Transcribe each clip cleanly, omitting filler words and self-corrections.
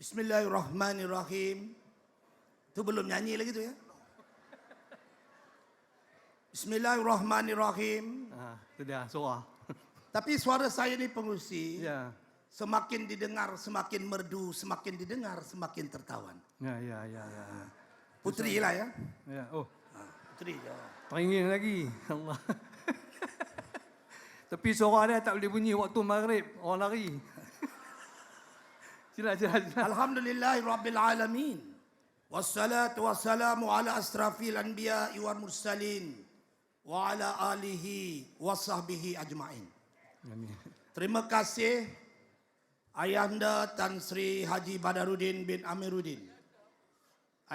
Bismillahirrahmanirrahim. Itu belum nyanyi lagi tu ya. Bismillahirrahmanirrahim. Itu dia suara. Tapi suara saya ni pengusi. Ya. Semakin didengar semakin merdu, semakin didengar semakin tertawan. Ya. Putri lah ya. Ya. Oh, Putri je. teringin lagi. Allah. Tapi suara dia tak boleh bunyi waktu maghrib. Orang lari. Sila. Alhamdulillahirabbil alamin. Wassalatu wassalamu ala asrafil anbiya'i wal mursalin wa ala alihi wa sahbihi ajma'in. Amin. Terima kasih Ayahanda Tan Sri Haji Badarudin bin Amiruddin.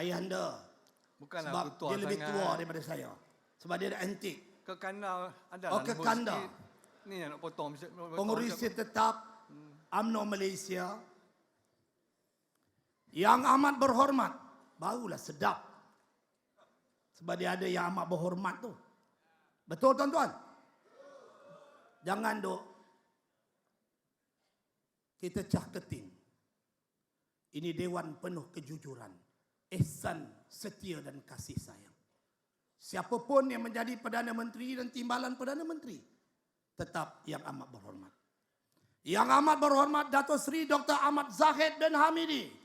Ayahanda. Bukanlah Sebab tua dia lebih sangat. tua daripada saya. Sebab dia ada antik. Ke kanda ada. Oh, ke kanda. Ni nak potong. Pengurusi tetap UMNO Malaysia. Yang amat berhormat. Barulah sedap. Sebab dia ada yang amat berhormat tu. Betul tuan-tuan? Jangan duk kita cah keting. Ini dewan penuh kejujuran, ihsan, setia dan kasih sayang. Siapapun yang menjadi Perdana Menteri dan timbalan Perdana Menteri tetap yang amat berhormat. Yang amat berhormat Dato' Sri Dr. Ahmad Zahid bin Hamidi,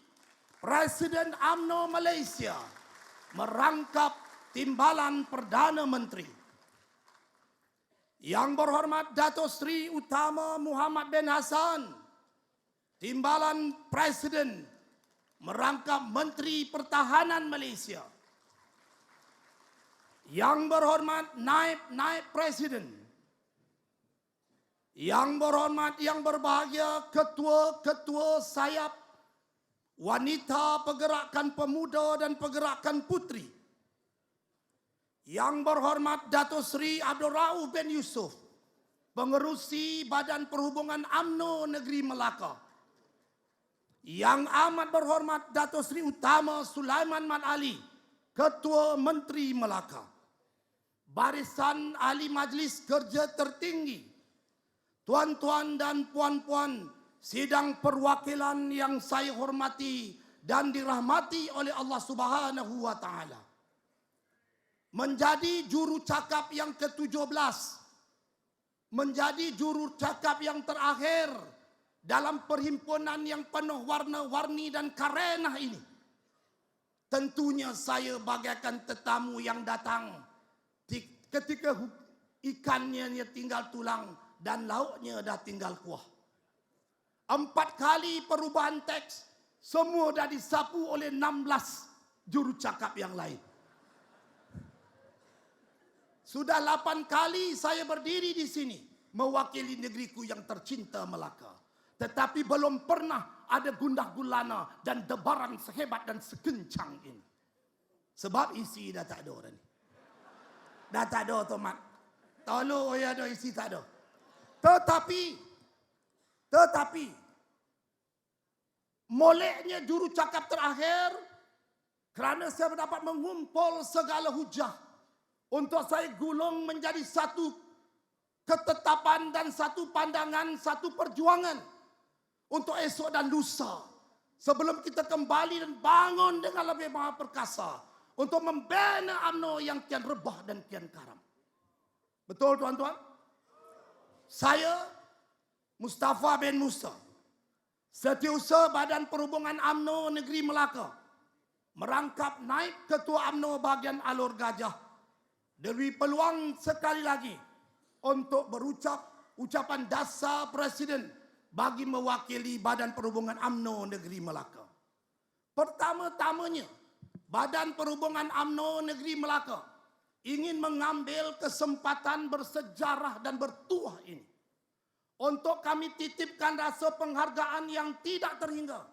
Presiden UMNO Malaysia, merangkap timbalan Perdana Menteri. Yang berhormat Dato' Sri Utama Muhammad bin Hassan, timbalan Presiden, merangkap Menteri Pertahanan Malaysia. Yang berhormat Naib Presiden. Yang berhormat, yang berbahagia ketua-ketua sayap wanita pergerakan pemuda dan pergerakan putri. Yang berhormat Dato' Sri Abdul Rauf bin Yusof, pengerusi Badan Perhubungan UMNO Negeri Melaka. Yang amat berhormat Dato' Sri Utama Sulaiman Mat Ali, Ketua Menteri Melaka. Barisan Ahli Majlis Kerja Tertinggi, tuan-tuan dan puan-puan sidang perwakilan yang saya hormati dan dirahmati oleh Allah Subhanahu wa taala. Menjadi juru cakap yang ke-17, menjadi juru cakap yang terakhir dalam perhimpunan yang penuh warna-warni dan karenah ini. Tentunya saya bagaikan tetamu yang datang ketika ikannya tinggal tulang dan lauknya dah tinggal kuah. 4 kali perubahan teks, semua dah disapu oleh 16 juru cakap yang lain. Sudah 8 kali saya berdiri di sini mewakili negeriku yang tercinta Melaka. Tetapi belum pernah ada gundah gulana dan debaran sehebat dan sekencang ini. Sebab isi dah tak ada orang ni. Dah tak ada otomat. Tolong ya ada isi tak ada. Tetapi moleknya juru cakap terakhir kerana saya dapat mengumpul segala hujah untuk saya gulung menjadi satu ketetapan dan satu pandangan, satu perjuangan untuk esok dan lusa. Sebelum kita kembali dan bangun dengan lebih maha perkasa untuk membina UMNO yang kian rebah dan kian karam. Betul tuan-tuan? Saya Mustafa bin Musa, Setiausaha Badan Perhubungan UMNO Negeri Melaka, merangkap naib Ketua UMNO bahagian Alor Gajah, diberi peluang sekali lagi untuk berucap ucapan dasar Presiden bagi mewakili Badan Perhubungan UMNO Negeri Melaka. Pertama-tamanya, Badan Perhubungan UMNO Negeri Melaka ingin mengambil kesempatan bersejarah dan bertuah ini untuk kami titipkan rasa penghargaan yang tidak terhingga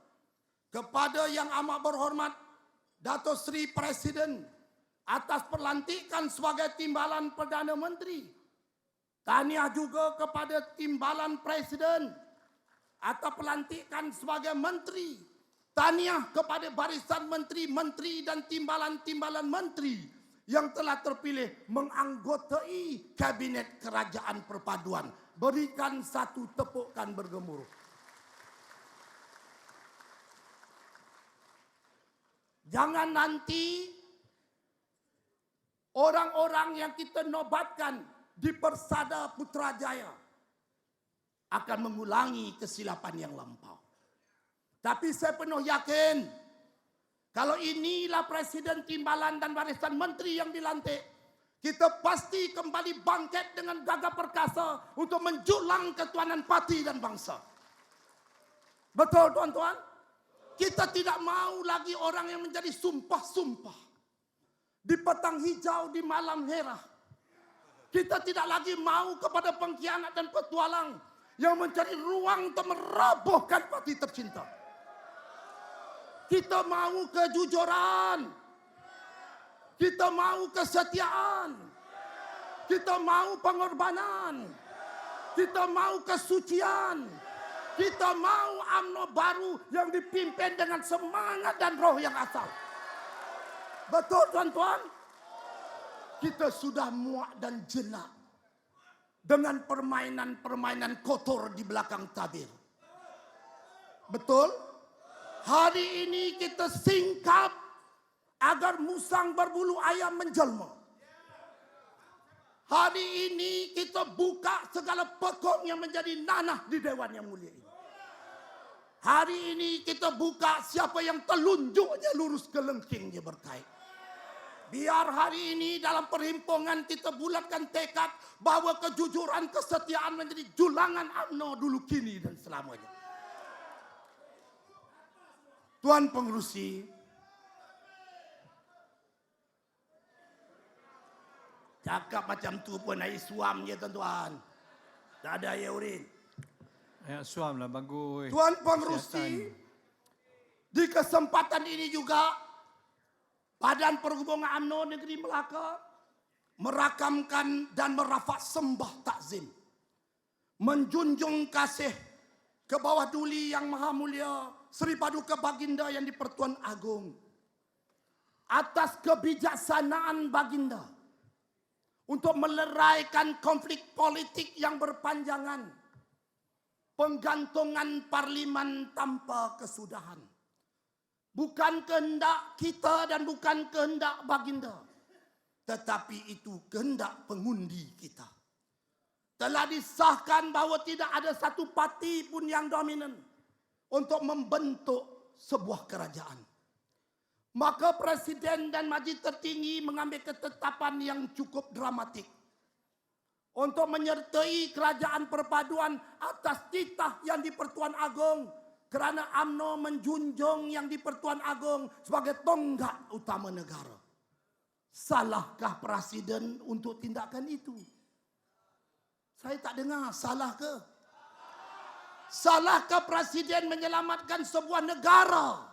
kepada yang amat berhormat Dato' Sri Presiden atas pelantikan sebagai timbalan Perdana Menteri. Tahniah juga kepada timbalan Presiden atas pelantikan sebagai Menteri. Tahniah kepada barisan menteri-menteri dan timbalan-timbalan menteri yang telah terpilih menganggotai Kabinet Kerajaan Perpaduan. Berikan satu tepukan bergemuruh. Jangan nanti orang-orang yang kita nobatkan di Persada Putrajaya akan mengulangi kesilapan yang lampau. Tapi saya penuh yakin kalau inilah Presiden Timbalan dan Barisan Menteri yang dilantik, kita pasti kembali bangkit dengan gagah perkasa untuk menjulang ketuhanan parti dan bangsa. Betul tuan-tuan? Kita tidak mau lagi orang yang menjadi sumpah-sumpah di petang hijau, di malam merah. Kita tidak lagi mau kepada pengkhianat dan petualang yang mencari ruang untuk merobohkan parti tercinta. Kita mau kejujuran. Kita mau kesetiaan. Kita mau pengorbanan. Kita mau kesucian. Kita mau UMNO baru yang dipimpin dengan semangat dan roh yang asal. Betul tuan-tuan? Kita sudah muak dan jenak dengan permainan-permainan kotor di belakang tabir. Betul? Hari ini kita singkap agar musang berbulu ayam menjelma. Hari ini kita buka segala pekong yang menjadi nanah di Dewan yang mulia ini. Hari ini kita buka siapa yang telunjuknya lurus kelengkingnya berkait. Biar hari ini dalam perhimpunan kita bulatkan tekad bahwa kejujuran, kesetiaan menjadi julangan UMNO dulu, kini, dan selamanya. Tuan Pengerusi, cakap macam tu pun air suam je tuan-tuan. Tak ada air urin. Ya, suam lah bagus. Tuan Pengerusi, di kesempatan ini juga Badan Perhubungan UMNO Negeri Melaka merakamkan dan merafak sembah takzim, menjunjung kasih ke bawah duli yang maha mulia Sri Paduka Baginda yang di-Pertuan Agong atas kebijaksanaan Baginda untuk meleraikan konflik politik yang berpanjangan, penggantungan parlimen tanpa kesudahan. Bukan kehendak kita dan bukan kehendak Baginda, tetapi itu kehendak pengundi kita. Telah disahkan bahawa tidak ada satu parti pun yang dominan untuk membentuk sebuah kerajaan. Maka Presiden dan Majlis Tertinggi mengambil ketetapan yang cukup dramatik untuk menyertai kerajaan perpaduan atas titah yang di-Pertuan Agong, kerana UMNO menjunjung yang di-Pertuan Agong sebagai tonggak utama negara. Salahkah Presiden untuk tindakan itu? Saya tak dengar, salah ke? Salahkah Presiden menyelamatkan sebuah negara?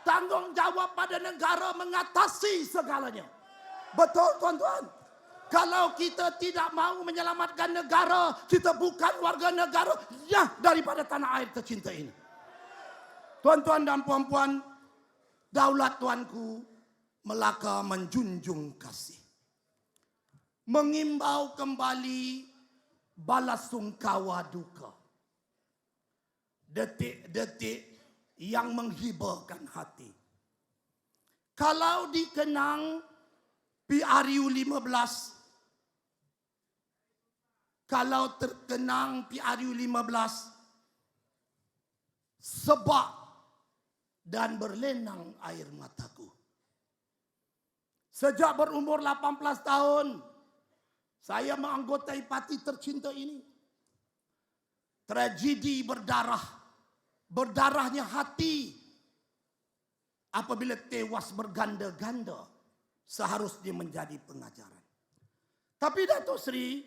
Tanggungjawab pada negara mengatasi segalanya. Betul tuan-tuan? Kalau kita tidak mau menyelamatkan negara, kita bukan warga negara ya daripada tanah air tercinta ini. Tuan-tuan dan puan-puan, daulat tuanku, Melaka menjunjung kasih. Mengimbau kembali balas sungkawa duka. Detik-detik yang menghiburkan hati. Kalau dikenang PRU 15, kalau terkenang PRU 15, sebab dan berlenang air mataku. Sejak berumur 18 tahun, saya menganggotai parti tercinta ini. Tragedi berdarahnya hati apabila tewas berganda-ganda seharusnya menjadi pengajaran. Tapi Datuk Seri,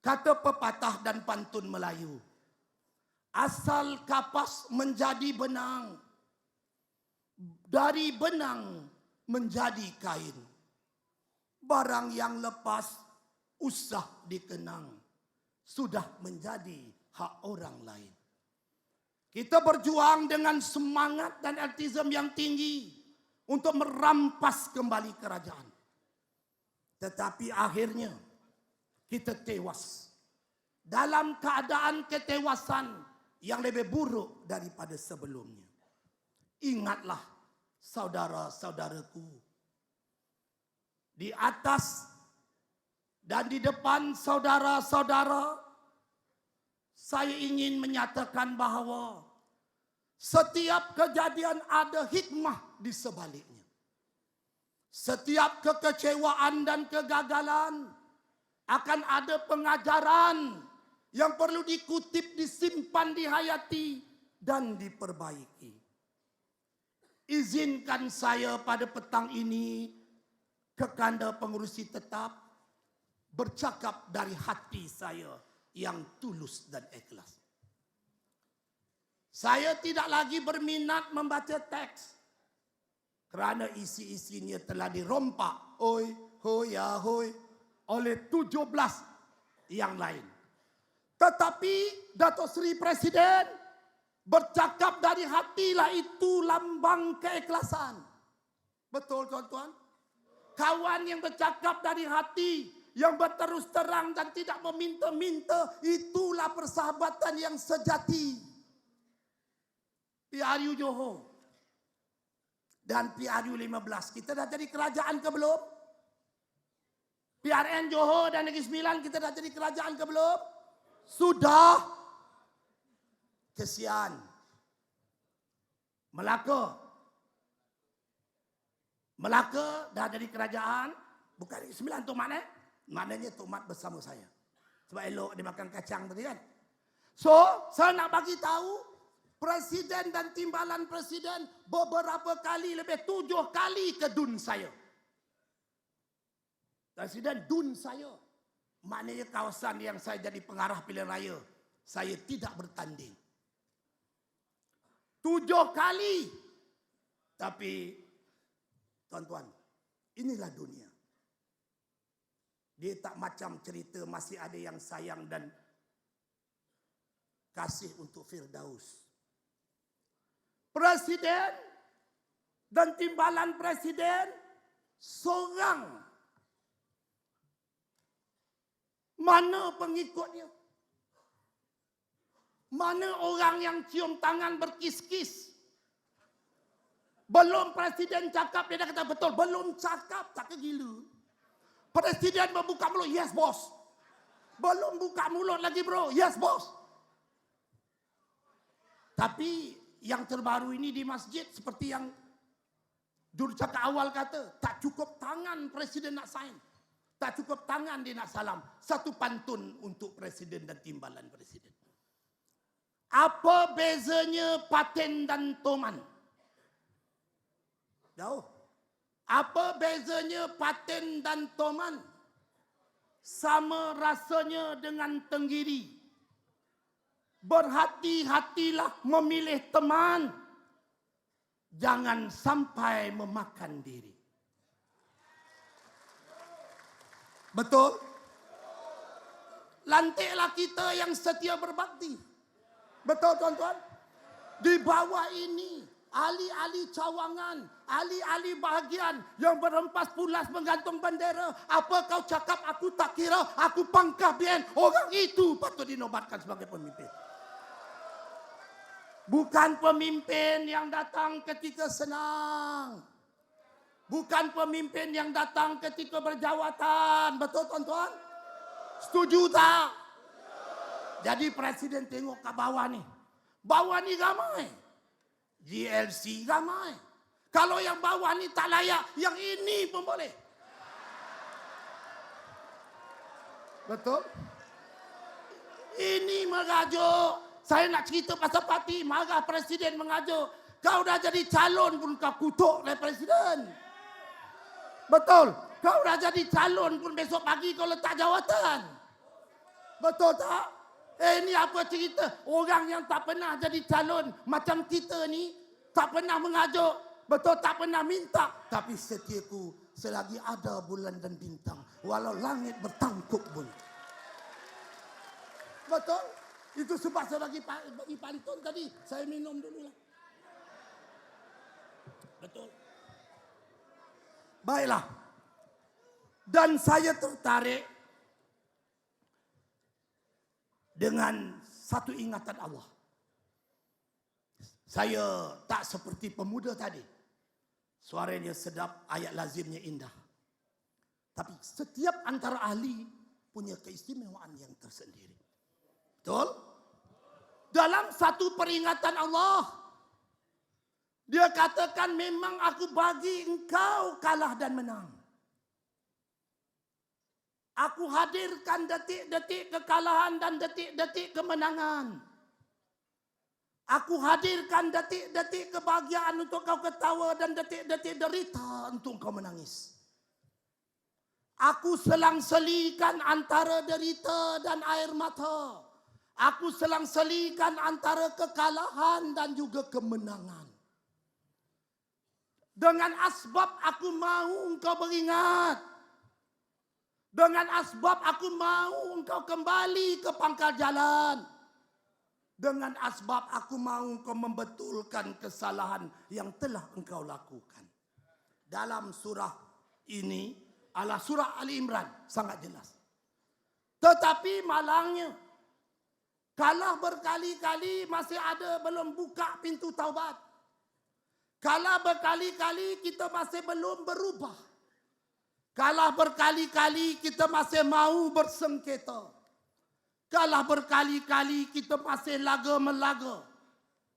kata pepatah dan pantun Melayu, asal kapas menjadi benang, dari benang menjadi kain. Barang yang lepas usah dikenang, sudah menjadi hak orang lain. Kita berjuang dengan semangat dan aktivisme yang tinggi untuk merampas kembali kerajaan. Tetapi akhirnya kita tewas dalam keadaan ketewasan yang lebih buruk daripada sebelumnya. Ingatlah saudara-saudaraku, di atas dan di depan saudara-saudara, saya ingin menyatakan bahawa setiap kejadian ada hikmah di sebaliknya. Setiap kekecewaan dan kegagalan akan ada pengajaran yang perlu dikutip, disimpan, dihayati, dan diperbaiki. Izinkan saya pada petang ini, Kekanda Pengerusi Tetap, bercakap dari hati saya yang tulus dan ikhlas. Saya tidak lagi berminat membaca teks, kerana isi-isinya telah dirompak oleh 17 yang lain. Tetapi Datuk Seri Presiden bercakap dari hatilah, itu lambang keikhlasan. Betul tuan-tuan? Kawan yang bercakap dari hati, yang berterus terang dan tidak meminta-minta, itulah persahabatan yang sejati. PRU Johor dan PRU 15, kita dah jadi kerajaan ke belum? PRN Johor dan Negeri Sembilan, kita dah jadi kerajaan ke belum? Sudah. Kesian. Melaka dah jadi kerajaan. Bukan Negeri Sembilan tu mana? Maknanya Tok Mat bersama saya. Sebab elok dia makan kacang tadi kan. So, saya nak bagi tahu, Presiden dan timbalan Presiden beberapa kali, lebih 7 kali ke dun saya. Presiden dun saya. Maknanya kawasan yang saya jadi pengarah pilihan raya, saya tidak bertanding. 7 kali. Tapi, tuan-tuan, inilah dunia. Dia tak macam cerita masih ada yang sayang dan kasih untuk Firdaus. Presiden dan timbalan Presiden seorang. Mana pengikutnya? Mana orang yang cium tangan berkis-kis? Belum Presiden cakap, dia dah kata betul. Belum cakap, tak ke gila. Presiden membuka mulut, yes bos. Belum buka mulut lagi bro, yes bos. Tapi yang terbaru ini di masjid, seperti yang jurucakap awal kata, tak cukup tangan Presiden nak sign. Tak cukup tangan dia nak salam. Satu pantun untuk Presiden dan timbalan Presiden. Apa bezanya paten dan toman? Jauh. Apa bezanya paten dan toman? Sama rasanya dengan tenggiri. Berhati-hatilah memilih teman. Jangan sampai memakan diri. Betul? Lantiklah kita yang setia berbakti. Betul tuan-tuan? Di bawah ini, ahli-ahli cawangan, ahli-ahli bahagian yang berempas pulas menggantung bendera. Apa kau cakap aku tak kira, aku pangkah bien. Orang itu patut dinobatkan sebagai pemimpin. Bukan pemimpin yang datang ketika senang. Bukan pemimpin yang datang ketika berjawatan. Betul tuan-tuan? Setuju tak? Jadi Presiden tengok ke bawah ni. Bawah ni ramai. GLC ramai. Kalau yang bawah ni tak layak, yang ini pun boleh. Betul? Ini merajuk. Saya nak cerita pasal parti, marah Presiden mengajuk. Kau dah jadi calon pun kau kutuk oleh Presiden. Betul? Kau dah jadi calon pun besok pagi kau letak jawatan. Betul tak? Ini apa cerita? Orang yang tak pernah jadi calon macam kita ni, tak pernah mengajuk. Betul, tak pernah minta. Tapi setiaku selagi ada bulan dan bintang. Walau langit bertangkup pun. Betul? Itu sebab saya bagi pantun tadi. Saya minum dulu lah. Betul. Baiklah. Dan saya tertarik dengan satu ingatan Allah. Saya tak seperti pemuda tadi. Suaranya sedap, ayat lazimnya indah. Tapi setiap antara ahli punya keistimewaan yang tersendiri. Betul? Dalam satu peringatan Allah, dia katakan memang aku bagi engkau kalah dan menang. Aku hadirkan detik-detik kekalahan dan detik-detik kemenangan. Aku hadirkan detik-detik kebahagiaan untuk kau ketawa dan detik-detik derita untuk kau menangis. Aku selang-selikan antara derita dan air mata. Aku selang-selikan antara kekalahan dan juga kemenangan. Dengan asbab aku mahu engkau beringat. Dengan asbab aku mahu engkau kembali ke pangkal jalan. Dengan asbab aku mahu engkau membetulkan kesalahan yang telah engkau lakukan. Dalam surah ini adalah surah Ali Imran, sangat jelas. Tetapi malangnya, kalah berkali-kali masih ada belum buka pintu taubat. Kalah berkali-kali kita masih belum berubah. Kalah berkali-kali kita masih mau bersengketa. Kalah berkali-kali kita masih laga-melaga.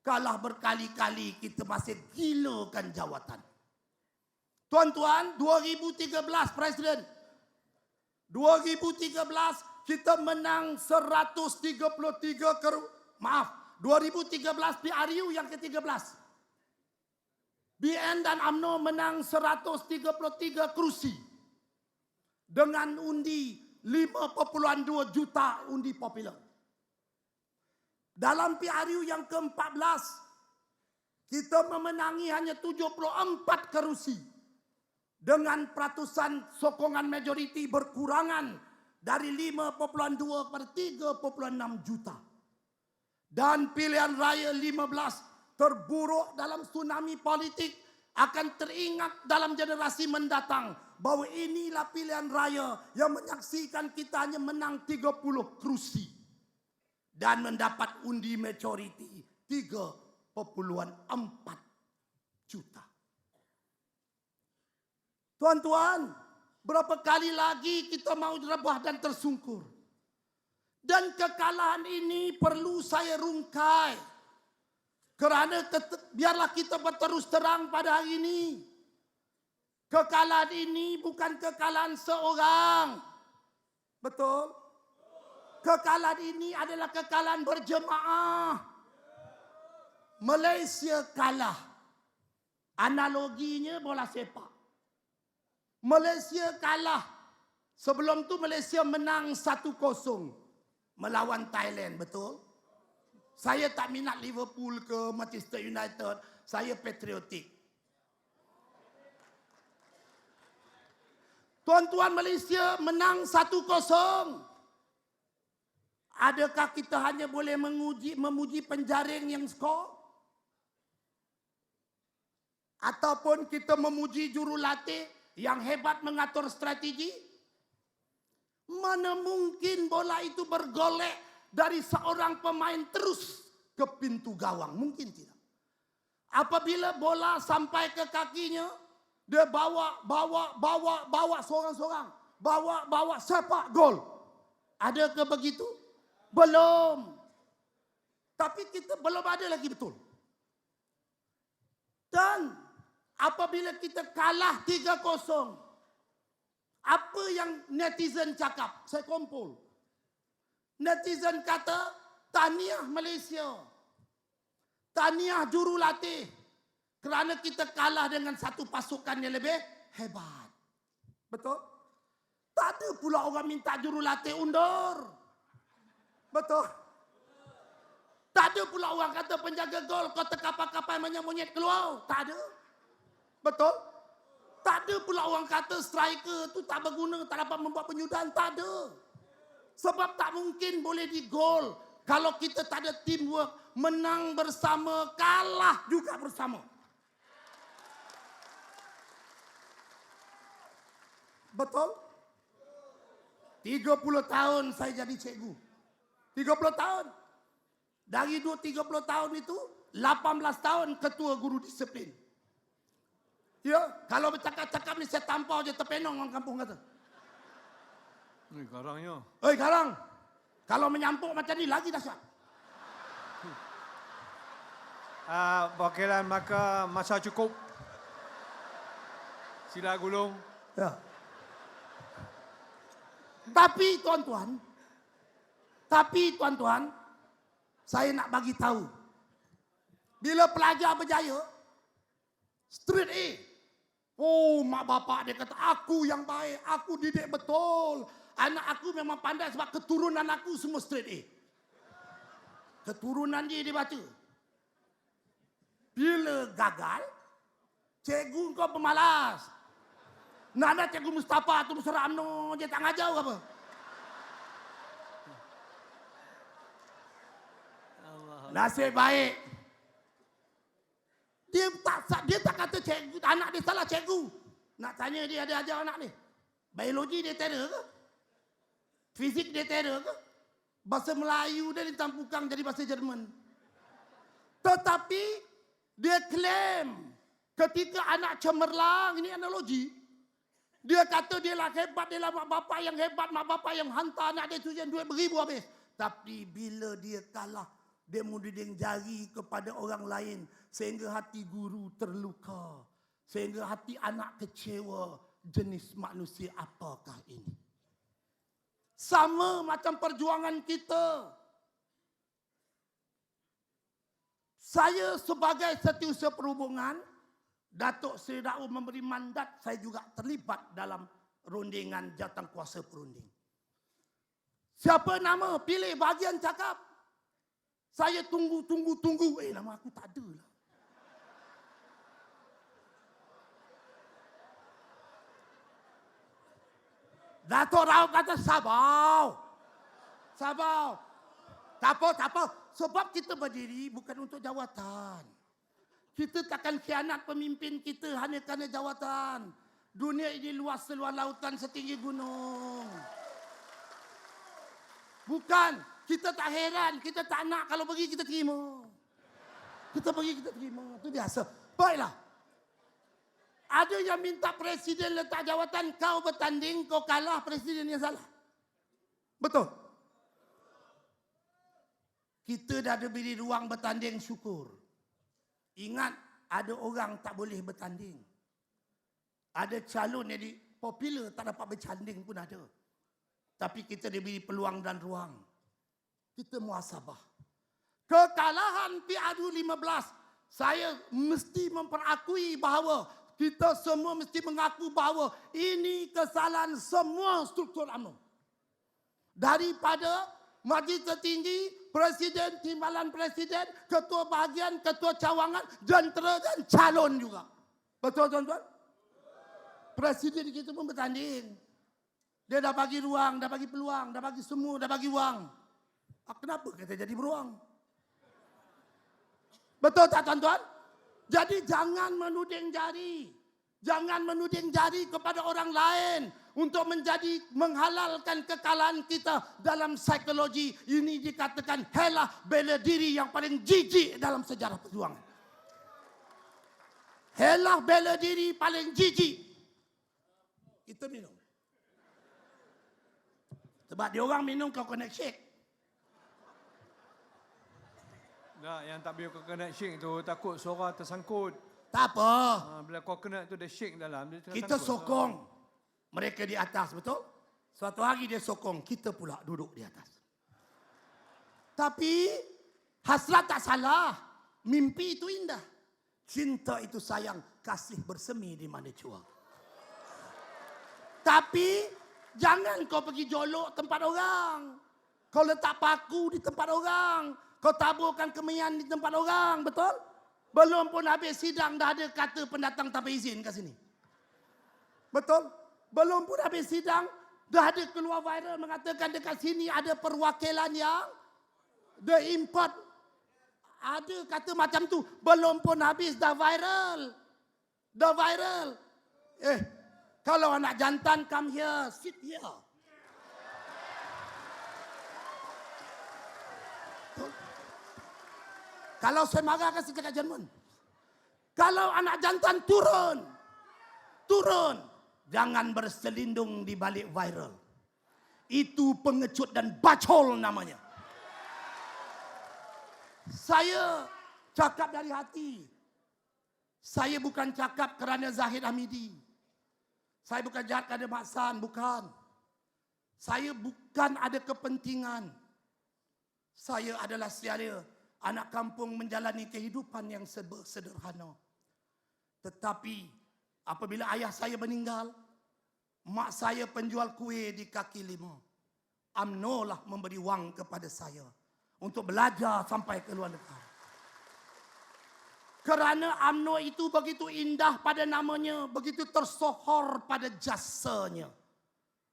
Kalah berkali-kali kita masih gilakan jawatan. Tuan-tuan, 2013 Presiden. 2013 kita menang 2013 PRU yang ke-13. BN dan UMNO menang 133 kursi. Dengan undi 5,2 juta undi popular. Dalam PRU yang ke-14, kita memenangi hanya 74 kursi. Dengan peratusan sokongan majoriti berkurangan dari 5,2 per 3,6 juta. Dan pilihan raya 15 terburuk dalam tsunami politik akan teringat dalam generasi mendatang bahwa inilah pilihan raya yang menyaksikan kita hanya menang 30 kursi dan mendapat undi majoriti 3,4 juta. Tuan-tuan, berapa kali lagi kita mau rebah dan tersungkur? Dan kekalahan ini perlu saya rungkai. Kerana biarlah kita berterus terang pada hari ini. Kekalahan ini bukan kekalahan seorang. Betul? Kekalahan ini adalah kekalahan berjemaah. Malaysia kalah. Analoginya bola sepak. Malaysia kalah. Sebelum tu Malaysia menang 1-0 melawan Thailand, betul? Saya tak minat Liverpool ke Manchester United. Saya patriotik. Tuan-tuan, Malaysia menang 1-0. Adakah kita hanya boleh memuji penjaring yang skor? Ataupun kita memuji jurulatih yang hebat mengatur strategi? Mana mungkin bola itu bergolek dari seorang pemain terus ke pintu gawang? Mungkin tidak. Apabila bola sampai ke kakinya, dia bawa seorang-seorang. Bawa, sepak, gol. Adakah begitu? Belum. Tapi kita belum ada lagi betul. Dan apabila kita kalah 3-0, apa yang netizen cakap? Saya kumpul. Netizen kata, tahniah Malaysia. Tahniah jurulatih. Kerana kita kalah dengan satu pasukan yang lebih hebat. Betul? Tak ada pula orang minta jurulatih undur. Betul? Tak ada pula orang kata penjaga gol kau terkapar-kapar monyet keluar. Tak ada. Betul? Tak ada pula orang kata striker tu tak berguna, tak dapat membuat penyudahan. Tak ada. Sebab tak mungkin boleh digol kalau kita tak ada teamwork. Menang bersama, kalah juga bersama. Betul? 30 tahun saya jadi cikgu. 30 tahun. Dari 30 tahun itu, 18 tahun ketua guru disiplin. Ya, kalau bercakap-cakap ni saya tampau je terpenong orang kampung kata. Garangnya. Oi Garang, kalau menyampuk macam ni lagi dahsyat. Wakilan maka masa cukup. Sila gulung. Ya. Tapi tuan-tuan, saya nak bagi tahu. Bila pelajar berjaya, straight A. Oh, mak bapak dia kata, aku yang baik, aku didik betul. Anak aku memang pandai sebab keturunan aku semua straight A. Keturunan dia baca. Bila gagal, cikgu kau pemalas. Nak ada cikgu Mustafa tu Musra UMNO dia tak ngajar ke apa? Nasib baik. Dia tak kata cikgu, anak dia salah cikgu. Nak tanya dia ada ajar anak ni. Biologi dia terror ke? Fizik dia terror ke? Bahasa Melayu dia ditampukang jadi bahasa Jerman. Tetapi dia klaim ketika anak cemerlang, ini analogi. Dia kata dia lah hebat, dia lah mak bapak yang hebat, mak bapak yang hantar anak dia tujuan duit beribu habis. Tapi bila dia kalah, dia menuding jari kepada orang lain sehingga hati guru terluka. Sehingga hati anak kecewa. Jenis manusia apakah ini? Sama macam perjuangan kita. Saya sebagai Setiausaha Perhubungan, Datuk Seri Daud memberi mandat, saya juga terlibat dalam rundingan jawatankuasa perunding. Siapa nama? Pilih bahagian cakap. Saya tunggu. Nama aku tak ada lah. Datuk Rauf kata sabar. Tak apa. Sebab kita berdiri bukan untuk jawatan. Kita takkan khianat pemimpin kita hanya kerana jawatan. Dunia ini luas seluar lautan setinggi gunung. Bukan. Kita tak heran. Kita tak nak kalau pergi kita terima. Kita terima. Itu biasa. Baiklah. Ada yang minta presiden letak jawatan. Kau bertanding, kau kalah, presiden yang salah. Betul. Kita dah ada beri ruang bertanding, syukur. Ingat, ada orang tak boleh bertanding. Ada calon yang popular tak dapat bertanding pun ada. Tapi kita diberi peluang dan ruang. Kita muhasabah. Kekalahan PRU 15, saya mesti memperakui bahawa kita semua mesti mengaku bahawa ini kesalahan semua struktur UMNO. Daripada Majlis Tertinggi, Presiden, Timbalan Presiden, Ketua Bahagian, Ketua Cawangan, jentera dan calon juga. Betul tuan-tuan? Presiden kita pun bertanding. Dia dah bagi ruang, dah bagi peluang, dah bagi semua, dah bagi wang. Kenapa kita jadi beruang? Betul tak tuan-tuan? Jadi jangan menuding jari. Jangan menuding jari kepada orang lain untuk menghalalkan kekalahan kita dalam psikologi. Ini dikatakan helah bela diri yang paling jijik dalam sejarah perjuangan. Helah bela diri paling jijik. Kita minum. Sebab dia orang minum kau kena shake. Nah, yang tak boleh kau kena shake tu takut suara tersangkut. Tak apa. Bila kau kena tu dia shake dalam. Dia Kita sokong mereka di atas, betul? Suatu hari dia sokong, kita pula duduk di atas. Tapi hasrat tak salah. Mimpi itu indah. Cinta itu sayang, kasih bersemi di mana jua. Tapi jangan kau pergi jolok tempat orang. Kau letak paku di tempat orang. Kau taburkan kemian di tempat orang, betul? Belum pun habis sidang dah ada kata pendatang tanpa izin kat sini. Betul? Belum pun habis sidang dah ada keluar viral mengatakan dekat sini ada perwakilan yang the import. Ada kata macam tu. Belum pun habis dah viral. Dah viral. Kalau anak jantan come here, sit here. Kalau saya marah kasih cakap Jerman. Kalau anak jantan turun. turun. Jangan berselindung di balik viral. Itu pengecut dan bacol namanya. Saya cakap dari hati. Saya bukan cakap kerana Zahid Hamidi. Saya bukan jahat kerana Mak San, bukan. Saya bukan ada kepentingan. Saya adalah saya anak kampung menjalani kehidupan yang sederhana. Tetapi apabila ayah saya meninggal, mak saya penjual kuih di kaki lima. UMNO lah memberi wang kepada saya untuk belajar sampai ke luar negara. Kerana UMNO itu begitu indah pada namanya, begitu tersohor pada jasanya,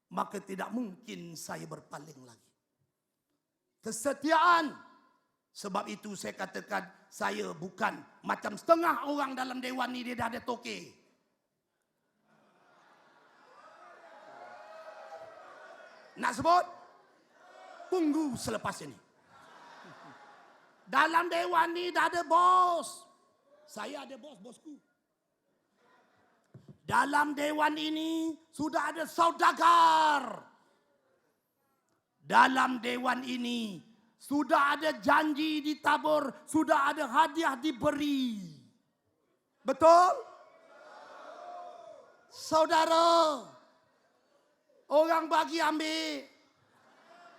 maka tidak mungkin saya berpaling lagi. Kesetiaan. Sebab itu saya katakan saya bukan macam setengah orang dalam dewan ni dia dah ada toke. Nak sebut? Tunggu selepas ini. Dalam dewan ni dah ada bos. Saya ada bosku. Dalam dewan ini sudah ada saudagar. Dalam dewan ini sudah ada janji ditabur, sudah ada hadiah diberi. Betul? Saudara, orang bagi ambil.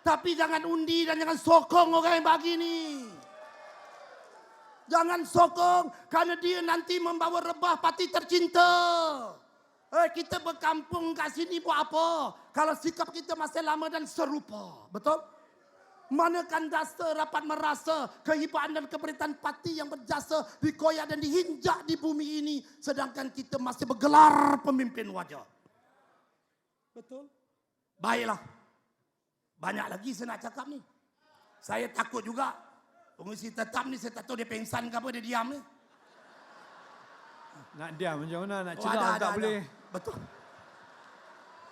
Tapi jangan undi dan jangan sokong orang yang bagi ni. Jangan sokong kerana dia nanti membawa rebah parti tercinta. Kita berkampung kat sini buat apa? Kalau sikap kita masih lama dan serupa. Betul? Manakan dasar rapat merasa kehebatan dan keberitaan parti yang berjasa dikoyak dan dihinjak di bumi ini. Sedangkan kita masih bergelar pemimpin wajah. Betul? Baiklah. Banyak lagi saya nak cakap ni. Saya takut juga. Pengurusi tetap ni saya tak tahu dia pengsan ke apa, dia diam ni. Nak diam macam mana? Nak celah tak boleh. Betul.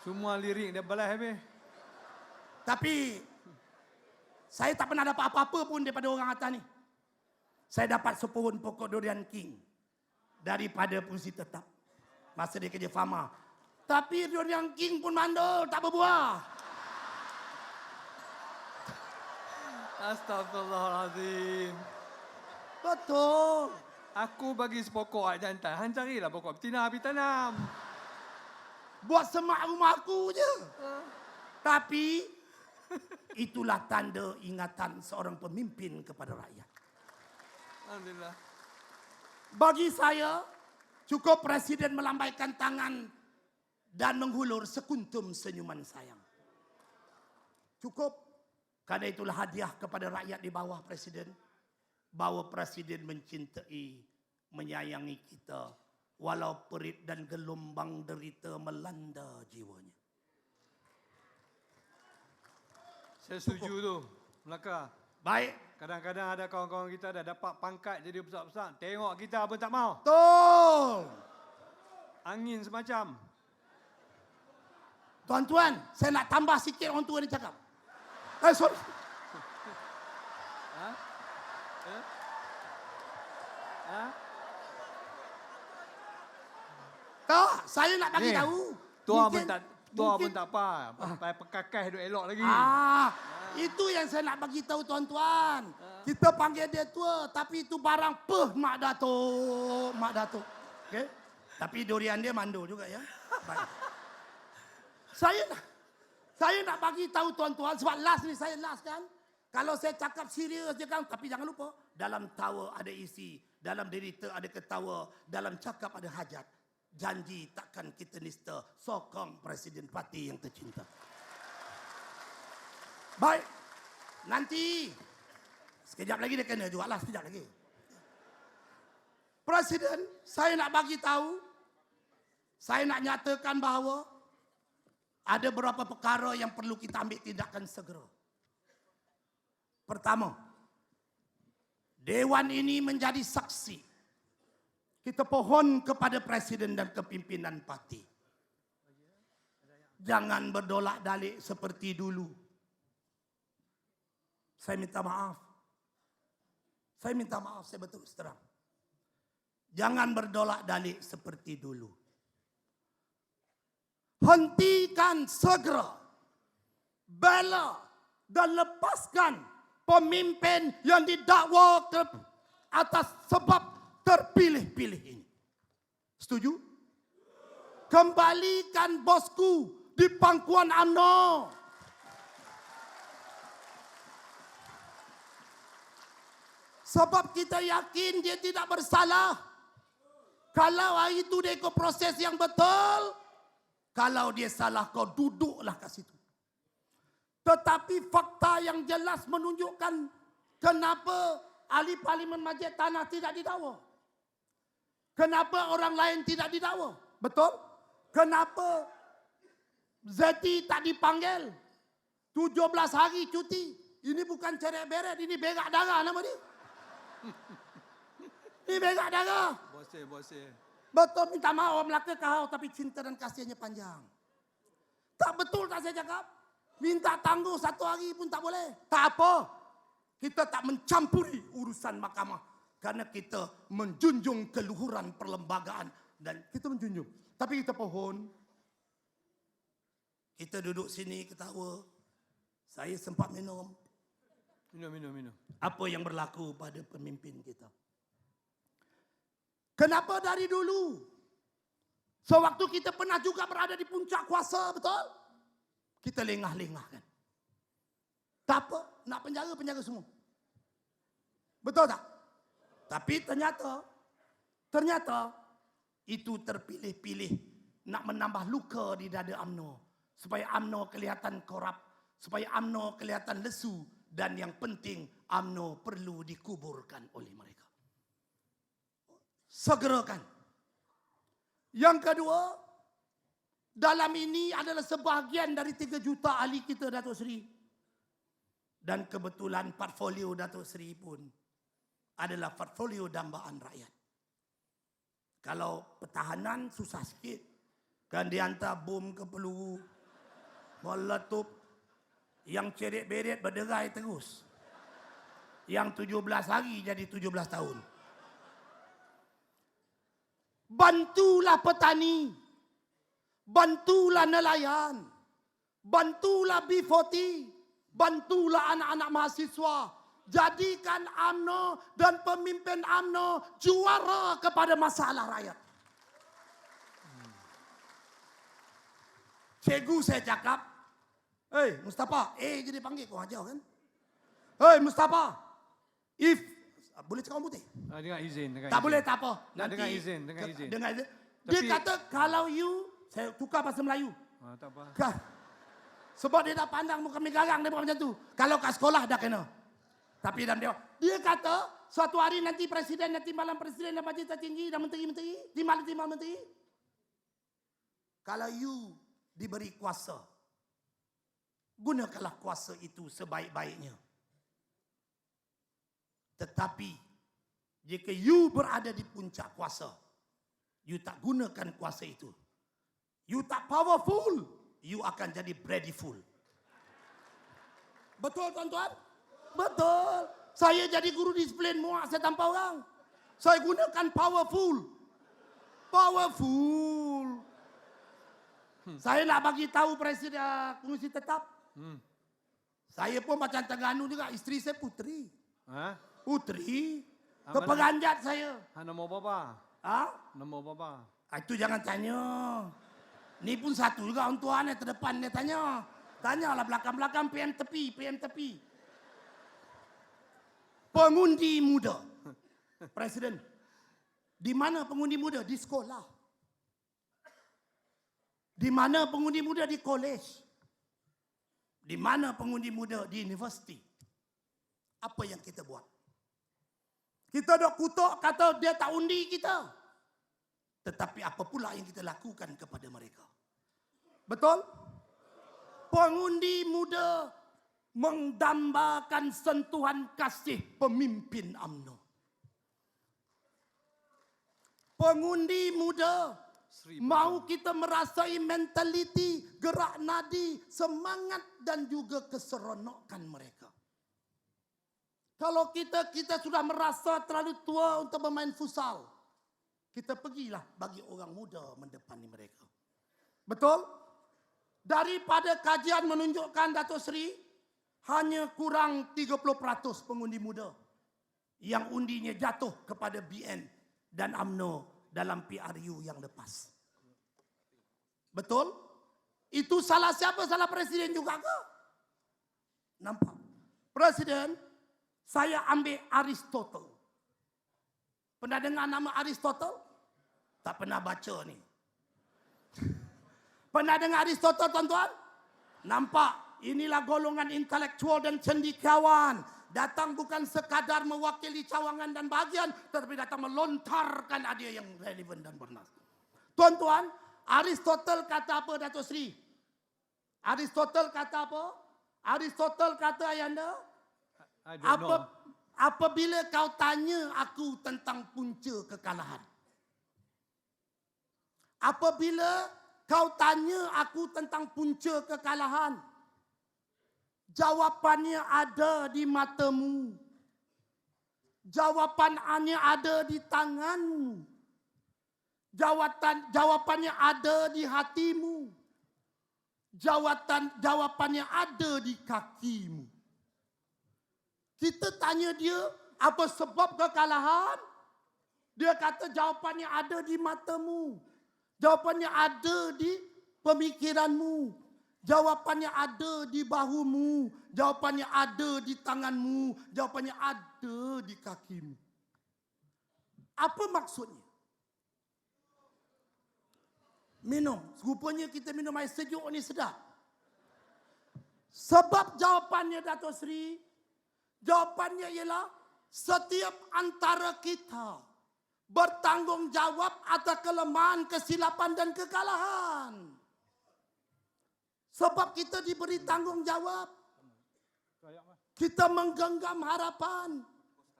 Semua lirik dia balas habis. Tapi saya tak pernah dapat apa-apa pun daripada orang atas ni. Saya dapat sepohon pokok durian king daripada pengurusi tetap. Masa dia kerja farma. Tapi durian king pun mandul, tak berbuah. Astagfirullahalazim. Betul. Aku bagi sepokok ak jantan. Han carilah pokok betina habis tanam. Buat semak rumah aku je. Tapi itulah tanda ingatan seorang pemimpin kepada rakyat. Alhamdulillah. Bagi saya, cukup Presiden melambaikan tangan dan menghulur sekuntum senyuman sayang. Cukup. Karena itulah hadiah kepada rakyat di bawah Presiden. Bahawa Presiden mencintai, menyayangi kita. Walau perit dan gelombang derita melanda jiwanya. Saya setuju tu, Melaka. Baik. Kadang-kadang ada kawan-kawan kita dah dapat pangkat jadi besar-besar. Tengok kita pun tak mau. Betul. Angin semacam. Tuan-tuan, saya nak tambah sikit orang tua ni cakap. Sorry. Ha? Ha? Tak, saya nak bagi tahu. Tua pun tak apa. Pakai pekakai duk elok lagi. Itu yang saya nak bagi tahu tuan-tuan. Kita panggil dia tua, tapi itu barang Mak Datuk. Mak Datuk. Okay? Tapi durian dia mandul juga ya. Baik. Saya nak bagi tahu tuan-tuan, sebab last ni saya last kan. Kalau saya cakap serius je kan, tapi jangan lupa. Dalam tawa ada isi, dalam derita ada ketawa, dalam cakap ada hajat. Janji takkan kita nista, sokong Presiden Parti yang tercinta. Baik, nanti sekejap lagi dia kena juga lah, sekejap lagi. Presiden, saya nak bagi tahu, saya nak nyatakan bahawa ada beberapa perkara yang perlu kita ambil tindakan segera. Pertama, Dewan ini menjadi saksi. Kita pohon kepada Presiden dan kepimpinan parti. Jangan berdolak dalik seperti dulu. Saya minta maaf. Saya minta maaf, saya betul terang. Jangan berdolak dalik seperti dulu. hentikan segera, bela dan lepaskan pemimpin yang didakwa ke atas sebab terpilih-pilih ini. Setuju? Kembalikan bosku di pangkuan UMNO. Sebab kita yakin dia tidak bersalah. Kalau hari itu dia ikut proses yang betul, kalau dia salah kau duduklah kat situ. Tetapi fakta yang jelas menunjukkan kenapa ahli parlimen Masjid Tanah tidak didakwa. Kenapa orang lain tidak didakwa? Betul? Kenapa Zeti tak dipanggil? 17 hari cuti. Ini bukan cerek-beret, ini berak darah nama dia. Ini berak darah. Bose. Betul, minta maaf Melaka kau, tapi cinta dan kasihnya panjang. Tak betul tak saya cakap? Minta tangguh 1 hari pun tak boleh. Tak apa. Kita tak mencampuri urusan mahkamah. Karena kita menjunjung keluhuran perlembagaan. Dan kita menjunjung. Tapi kita pohon. Kita duduk sini ketawa. Saya sempat minum. Minum. Apa yang berlaku pada pemimpin kita. Kenapa dari dulu? Sewaktu kita pernah juga berada di puncak kuasa, betul? Kita lengah-lengah kan. Tak apa, nak penjara semua. Betul tak? Tapi ternyata itu terpilih-pilih nak menambah luka di dada UMNO. Supaya UMNO kelihatan korup, supaya UMNO kelihatan lesu. Dan yang penting UMNO perlu dikuburkan oleh mereka. Segerakan. Yang kedua, dalam ini adalah sebahagian dari 3 juta ahli kita Datuk Seri. Dan kebetulan portfolio Datuk Seri pun adalah portfolio dambaan rakyat. Kalau pertahanan susah sikit. Kan dihantar bom ke peluru, meletup. Yang ceret-beret berderai terus. Yang 17 hari jadi 17 tahun. Bantulah petani. Bantulah nelayan. Bantulah B40. Bantulah anak-anak mahasiswa. Jadikan UMNO dan pemimpin UMNO juara kepada masalah rakyat. Cikgu saya cakap, hei Mustafa, je dia panggil kau ajar kan? Hei Mustafa, if boleh cakap orang putih? Dengan izin. Tak boleh, tak apa. Dengan izin. Dia kata kalau you, saya tukar bahasa Melayu. Tak apa. Kan? Sebab dia dah pandang muka kami garang, dia bukan macam tu. Kalau kat sekolah dah kena. Tapi dalam dia kata, suatu hari nanti presiden, nanti malam presiden dan majlis tertinggi dan menteri-menteri, timbalan menteri. Kalau you diberi kuasa, gunakanlah kuasa itu sebaik-baiknya. Tetapi, jika you berada di puncak kuasa, you tak gunakan kuasa itu. You tak powerful, you akan jadi breadyful. Betul tuan-tuan? Betul. Saya jadi guru disiplin muak saya tanpa orang. Saya gunakan powerful. Saya nak bagi tahu presiden komisi tetap. Saya pun macam Terengganu juga, isteri saya putri. Putri. Keperanjat saya. Nombor berapa? Nombor berapa? Itu jangan tanya. Ni pun satu juga orang tuan yang terdepan dia tanya. Tanyalah belakang-belakang PM tepi. Pengundi muda. Presiden. Di mana pengundi muda? Di sekolah. Di mana pengundi muda? Di kolej. Di mana pengundi muda? Di universiti. Apa yang kita buat? Kita dah kutuk kata dia tak undi kita. Tetapi apa pula yang kita lakukan kepada mereka? Betul? Pengundi muda mendambakan sentuhan kasih pemimpin UMNO. Pengundi muda mau kita merasai mentaliti, gerak nadi, semangat dan juga keseronokan mereka. Kalau kita sudah merasa terlalu tua untuk bermain futsal, kita pergilah bagi orang muda mendepani mereka. Betul? Daripada kajian menunjukkan Datuk Seri, hanya kurang 30% pengundi muda yang undinya jatuh kepada BN dan UMNO dalam PRU yang lepas. Betul? Itu salah siapa? Salah Presiden juga ke? Nampak? Presiden, saya ambil Aristotle. Pernah dengar nama Aristotle? Tak pernah baca ni. Pernah dengar Aristotle, tuan-tuan? Nampak? Inilah golongan intelektual dan cendekiawan. Datang bukan sekadar mewakili cawangan dan bahagian, tetapi datang melontarkan idea yang relevan dan bernas. Tuan-tuan, Aristotle kata apa, Datuk Seri? Aristotle kata apa? Aristotle kata, ayanda, I don't know. apabila kau tanya aku tentang punca kekalahan. Apabila kau tanya aku tentang punca kekalahan, jawapannya ada di matamu. Jawapannya ada di tanganmu. Jawapannya ada di hatimu. Jawapannya ada di kakimu. Kita tanya dia, apa sebab kekalahan? Dia kata jawapannya ada di matamu. Jawapannya ada di pemikiranmu. Jawapannya ada di bahumu. Jawapannya ada di tanganmu. Jawapannya ada di kakimu. Apa maksudnya? Minum. Rupanya kita minum air sejuk ni sedap. Sebab jawapannya, Datuk Seri, jawapannya ialah setiap antara kita bertanggungjawab atas kelemahan, kesilapan dan kekalahan. Sebab kita diberi tanggungjawab. Kita menggenggam harapan.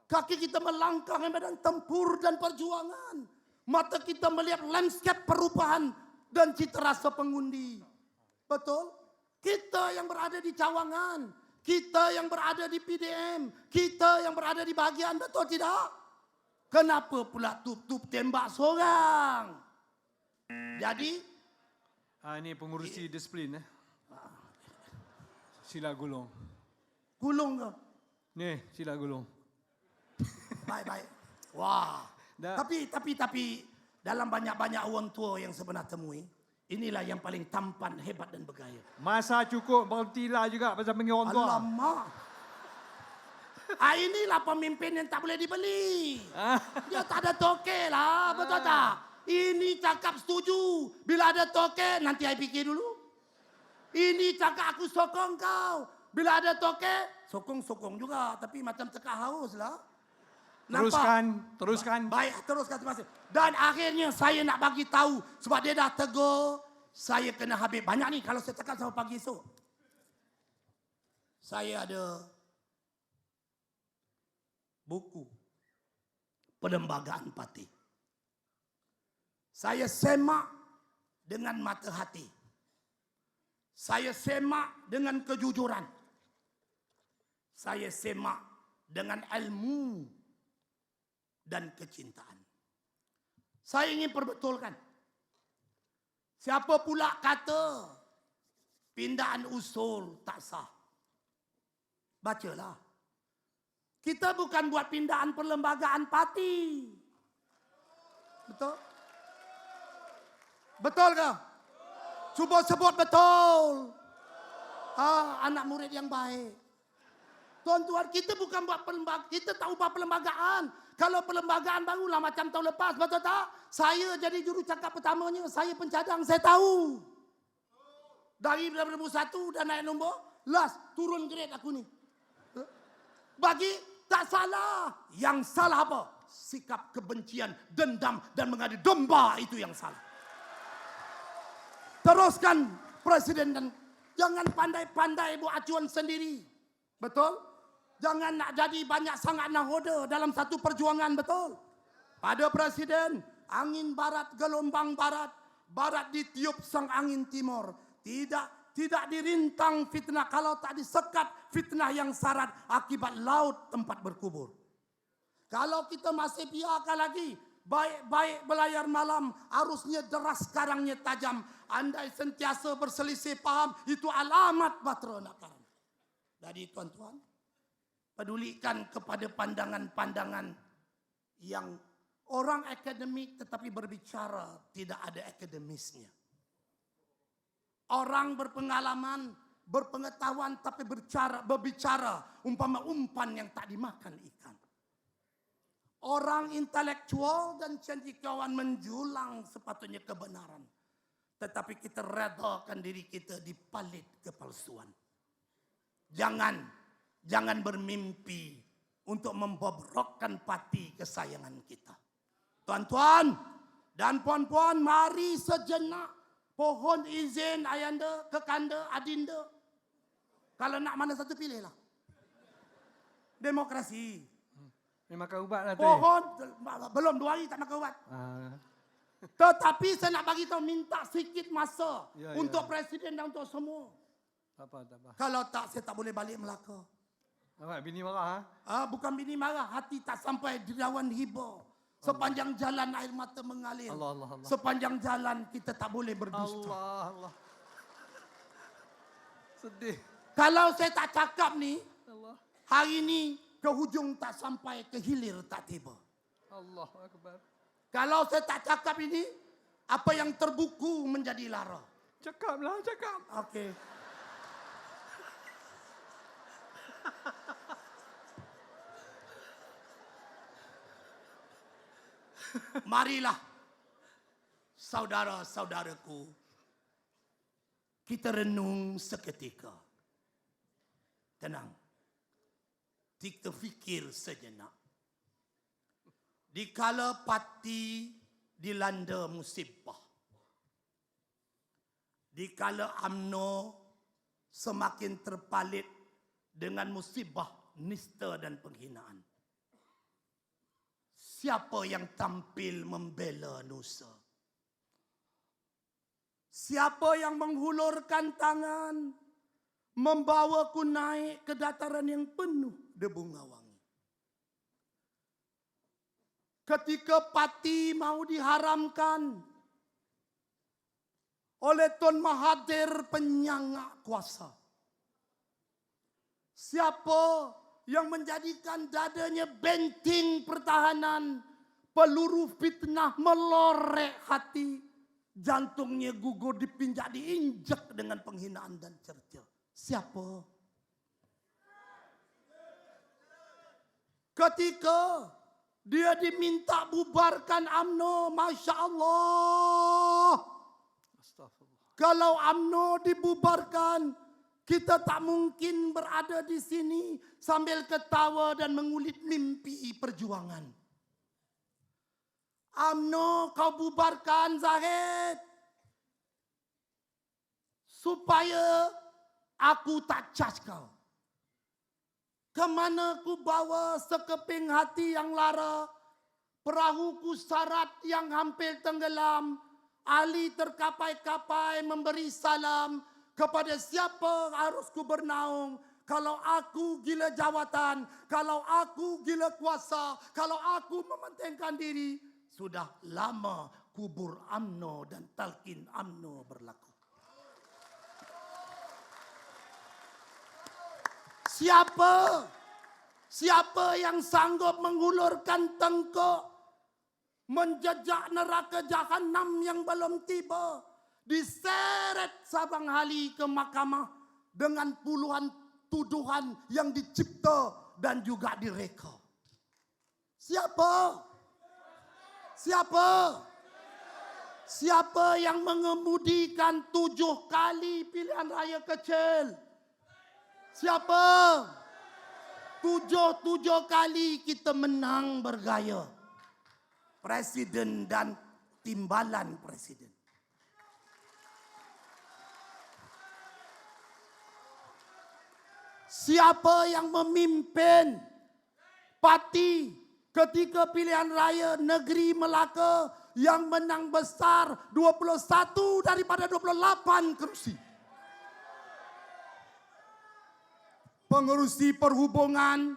Kaki kita melangkah ke medan tempur dan perjuangan. Mata kita melihat landscape perubahan dan cita rasa pengundi. Betul? Kita yang berada di cawangan. Kita yang berada di PDM. Kita yang berada di bahagian. Betul tidak? Kenapa pula tup-tup tembak seorang? Jadi, Ini pengurusi disiplin. Sila gulung. gulung ke? Ni, sila gulung. Baik-baik. Wah. Dah. Tapi dalam banyak-banyak orang tua yang sebenar temui, inilah yang paling tampan, hebat dan bergaya. Masa cukup berhentilah juga pasal panggil orang tua. Alamak. Inilah pemimpin yang tak boleh dibeli. Dia tak ada token lah, betul tak? Ini cakap setuju. Bila ada token, nanti I fikir dulu. Ini cakap aku sokong kau. Bila ada token, sokong-sokong juga. Tapi macam teka haus lah. Teruskan. Baik, teruskan. Terima kasih. Dan akhirnya saya nak bagi tahu. Sebab dia dah tegur, saya kena habis. Banyak ni kalau saya cakap sampai pagi esok. Saya ada buku Perlembagaan Parti. Saya semak dengan mata hati. Saya semak dengan kejujuran. Saya semak dengan ilmu dan kecintaan. Saya ingin perbetulkan. Siapa pula kata pindaan usul tak sah? Bacalah. Kita bukan buat pindaan perlembagaan parti. Betul? Betul ke? Cuba sebut betul. Anak murid yang baik. Tuan-tuan, kita bukan buat perlembagaan. Kita tak ubah perlembagaan. Kalau perlembagaan barulah macam tahun lepas, betul tak? Saya jadi jurucakap pertamanya. Saya pencadang, saya tahu. Dari 2001 dah naik nombor. Last, turun grade aku ni. Bagi tak salah. Yang salah apa? Sikap kebencian, dendam dan mengadu domba, itu yang salah. Teruskan Presiden dan jangan pandai-pandai buat acuan sendiri. Betul? Jangan nak jadi banyak sangat nahoda dalam satu perjuangan, betul? Pada Presiden, angin barat, gelombang barat. Barat ditiup sang angin timur. Tidak dirintang fitnah kalau tak disekat fitnah yang sarat akibat laut tempat berkubur. Kalau kita masih biarkan lagi baik-baik belayar malam, arusnya deras, karangnya tajam. Andai sentiasa berselisih paham, itu alamat batera nak karam. Jadi tuan-tuan, pedulikan kepada pandangan-pandangan yang orang akademik tetapi berbicara tidak ada akademisnya. Orang berpengalaman, berpengetahuan tapi berbicara umpama umpan yang tak dimakan ikan. Orang intelektual dan cendekiawan menjulang sepatutnya kebenaran. Tetapi kita redakan diri kita di palit kepalsuan. Jangan bermimpi untuk membobrokkan pati kesayangan kita. Tuan-tuan dan puan-puan, mari sejenak pohon izin ayanda, kekanda, adinda. Kalau nak mana satu pilihlah. Demokrasi. Ni makan ubat lah tu. Pohon, belum 2 hari tak makan ubat. Tetapi saya nak bagi tahu, minta sikit masa untuk presiden dan untuk semua. Tak apa. Kalau tak, saya tak boleh balik Melaka. Awak bini marah ha? Bukan bini marah, hati tak sampai dirawan hibur. Sepanjang jalan air mata mengalir. Allah. Sepanjang jalan kita tak boleh berdusta. Allah. Sedih. Kalau saya tak cakap ni, Allah. hari ni ke hujung tak sampai, ke hilir tak tiba. Allah Akbar. Kalau saya tak cakap ini, apa yang terbuku menjadi lara. Cakaplah. Okey. Marilah saudara-saudaraku, kita renung seketika. Tenang. Kita fikir sejenak. Dikala pati dilanda musibah, dikala UMNO semakin terpalit dengan musibah, nista dan penghinaan, siapa yang tampil membela Nusa? Siapa yang menghulurkan tangan, membawaku naik ke dataran yang penuh debu ngawang? Ketika pati mau diharamkan oleh Tun Mahathir penyangga kuasa, siapa yang menjadikan dadanya benteng pertahanan, peluru fitnah melorek hati, jantungnya gugur dipinjak diinjak dengan penghinaan dan cerca? Siapa? Ketika dia diminta bubarkan UMNO, Masya Allah. Astagfirullah. Kalau UMNO dibubarkan, kita tak mungkin berada di sini sambil ketawa dan mengulit mimpi perjuangan. UMNO kau bubarkan, Zahid, supaya aku tak charge kau. Kemana ku bawa sekeping hati yang lara, perahuku syarat yang hampir tenggelam, Ali terkapai-kapai memberi salam, kepada siapa harus ku bernaung? Kalau aku gila jawatan, kalau aku gila kuasa, kalau aku mementingkan diri, sudah lama kubur UMNO dan talqin UMNO berlaku. Siapa yang sanggup mengulurkan tengkuk, menjejak neraka jahanam yang belum tiba, diseret Sabang Hali ke mahkamah dengan puluhan tuduhan yang dicipta dan juga direka? Siapa yang mengemudikan 7 kali pilihan raya kecil? Siapa? 7 kali kita menang bergaya. Presiden dan timbalan presiden. Siapa yang memimpin parti ketika pilihan raya negeri Melaka yang menang besar 21 daripada 28 kerusi? Pengerusi perhubungan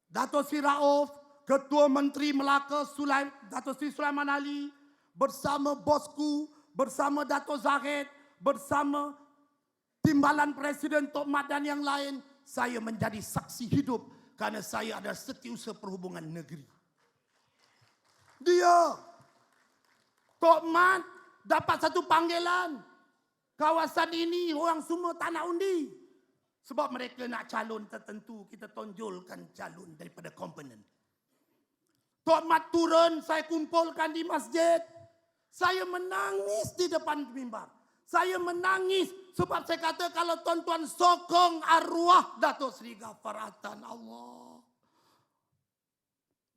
Dato' Sri Rauf, Ketua Menteri Melaka Dato' Sri Sulaiman Ali, bersama bosku, bersama Dato' Zahid, bersama Timbalan Presiden Tok Mat dan yang lain, saya menjadi saksi hidup karena saya adalah Setiausaha Perhubungan Negeri. Dia, Tok Mat, dapat satu panggilan. Kawasan ini orang semua tak nak undi. Sebab mereka nak calon tertentu, kita tonjolkan calon daripada komponen. Tok Mat turun, saya kumpulkan di masjid. Saya menangis di depan mimbar. Saya menangis sebab saya kata kalau tuan-tuan sokong arwah Datuk Seri Ghaffar Attan, Allah.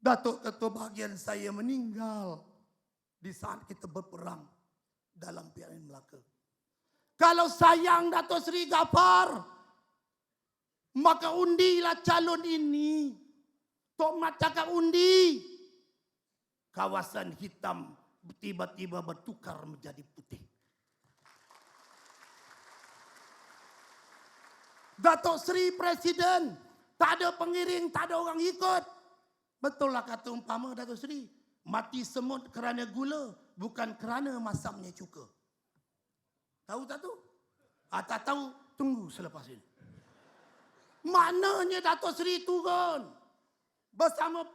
Datuk Ketua bahagian saya meninggal di saat kita berperang dalam PRN Melaka. Kalau sayang Datuk Seri Ghaffar, maka undilah calon ini. Tok Mat cakap undi. Kawasan hitam tiba-tiba bertukar menjadi putih. Datuk Seri Presiden, tak ada pengiring, tak ada orang ikut. Betul lah kata umpama Datuk Seri, mati semut kerana gula, bukan kerana masamnya cuka. Tahu tak tu? Tak tahu, tunggu selepas ini. Maknanya Datuk Seri turun bersama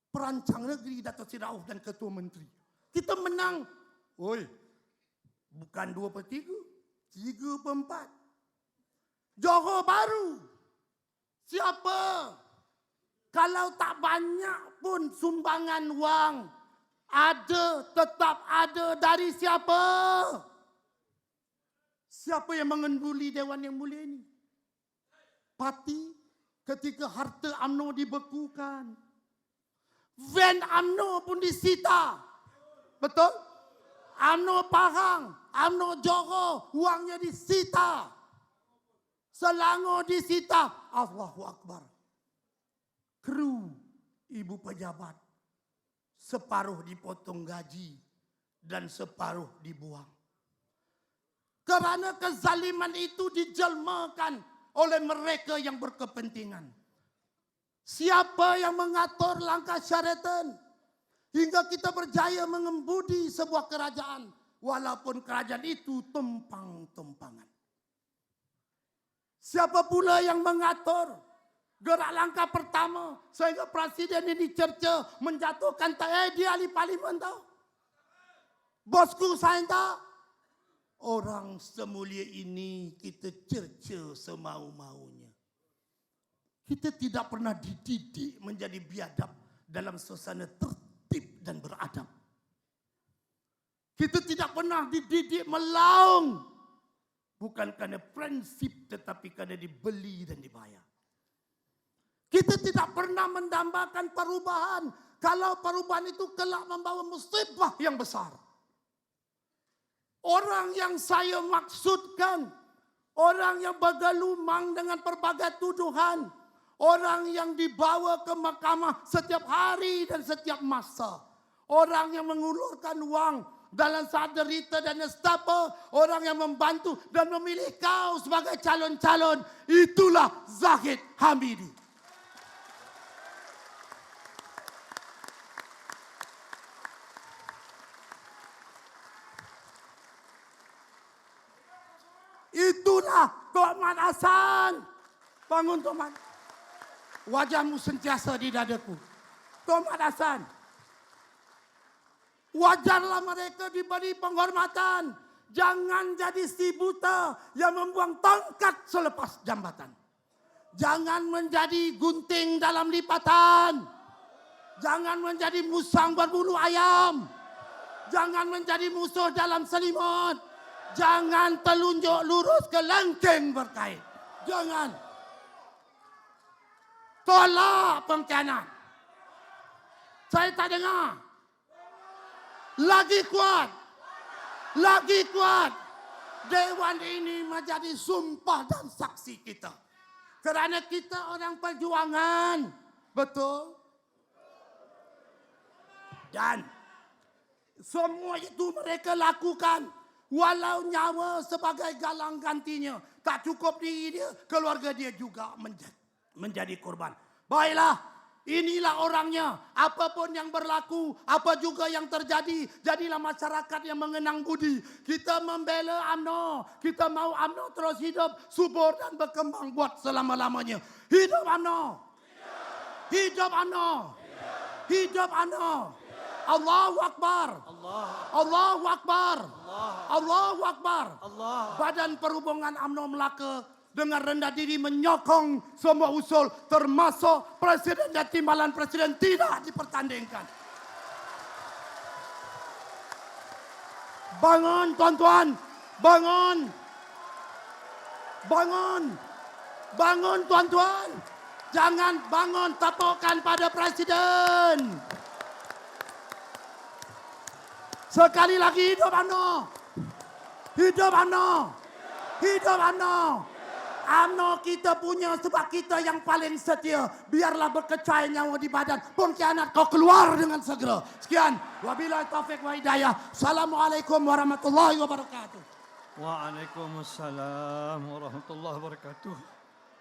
perancang negeri Datuk Seri Rauf dan Ketua Menteri. Kita menang. Oi, bukan 2/3, 3/4. Johor baru. Siapa? Kalau tak banyak pun sumbangan wang, ada, tetap ada dari siapa? Siapa yang mengenduli Dewan Yang Mulia ini? Parti ketika harta UMNO dibekukan. Van UMNO pun disita. Betul? UMNO Pahang, UMNO Johor, wangnya disita. Selangor disita. Allahu Akbar. Kru ibu pejabat separuh dipotong gaji dan separuh dibuang. Kerana kezaliman itu dijelmakan oleh mereka yang berkepentingan. Siapa yang mengatur langkah Sheraton hingga kita berjaya mengembudi sebuah kerajaan walaupun kerajaan itu tumpang-tumpangan. Siapa pula yang mengatur gerak langkah pertama sehingga presiden ini cerca menjatuhkan dia ahli parlimen tahu. Bosku saya tak. Orang semulia ini kita cerca semau-maunya. Kita tidak pernah dididik menjadi biadab dalam suasana tertib dan beradab. Kita tidak pernah dididik melaung. Bukan kerana prinsip tetapi kerana dibeli dan dibayar. Kita tidak pernah mendambakan perubahan. Kalau perubahan itu kelak membawa musibah yang besar. Orang yang saya maksudkan, orang yang bergelumang dengan berbagai tuduhan, orang yang dibawa ke mahkamah setiap hari dan setiap masa, orang yang mengulurkan wang dalam saat derita dan nestapa, orang yang membantu dan memilih kau sebagai calon-calon, itulah Zahid Hamidi. Itulah Tok Mat Hassan. Bangun Tok Mat. Wajahmu sentiasa di dadaku. Tok Mat Hassan. Wajarlah mereka diberi penghormatan. Jangan jadi si buta yang membuang tongkat selepas jambatan. Jangan menjadi gunting dalam lipatan. Jangan menjadi musang berbulu ayam. Jangan menjadi musuh dalam selimut. Jangan telunjuk lurus ke lengkeng berkait. Jangan. Tolak pengkhianat. Saya tak dengar. Lagi kuat. Lagi kuat. Dewan ini menjadi sumpah dan saksi kita. Kerana kita orang perjuangan. Betul? Dan semua itu mereka lakukan. Walau nyawa sebagai galang gantinya. Tak cukup diri dia, keluarga dia juga menjadi korban. Baiklah, Inilah orangnya. Apapun yang berlaku, apa juga yang terjadi, jadilah masyarakat yang mengenang budi. Kita membela UMNO. Kita mau UMNO terus hidup, subur dan berkembang buat selama-lamanya. Hidup UMNO. Hidup UMNO. Hidup UMNO. Allahu Akbar. Allahu Akbar. Allahu Akbar. Badan Perhubungan UMNO Melaka dengan rendah diri menyokong semua usul termasuk Presiden dan timbalan Presiden tidak dipertandingkan. Bangun tuan-tuan, bangun. Bangun. Bangun tuan-tuan. Jangan bangun tapukan pada Presiden. Sekali lagi hidup UMNO. Hidup UMNO. Hidup UMNO. UMNO kita punya sebab kita yang paling setia. Biarlah berkecai nyawa di badan. Pengkhianat kau keluar dengan segera. Sekian. Wabillahi taufiq wa hidayah. Assalamualaikum warahmatullahi wabarakatuh. Waalaikumsalam warahmatullahi wabarakatuh.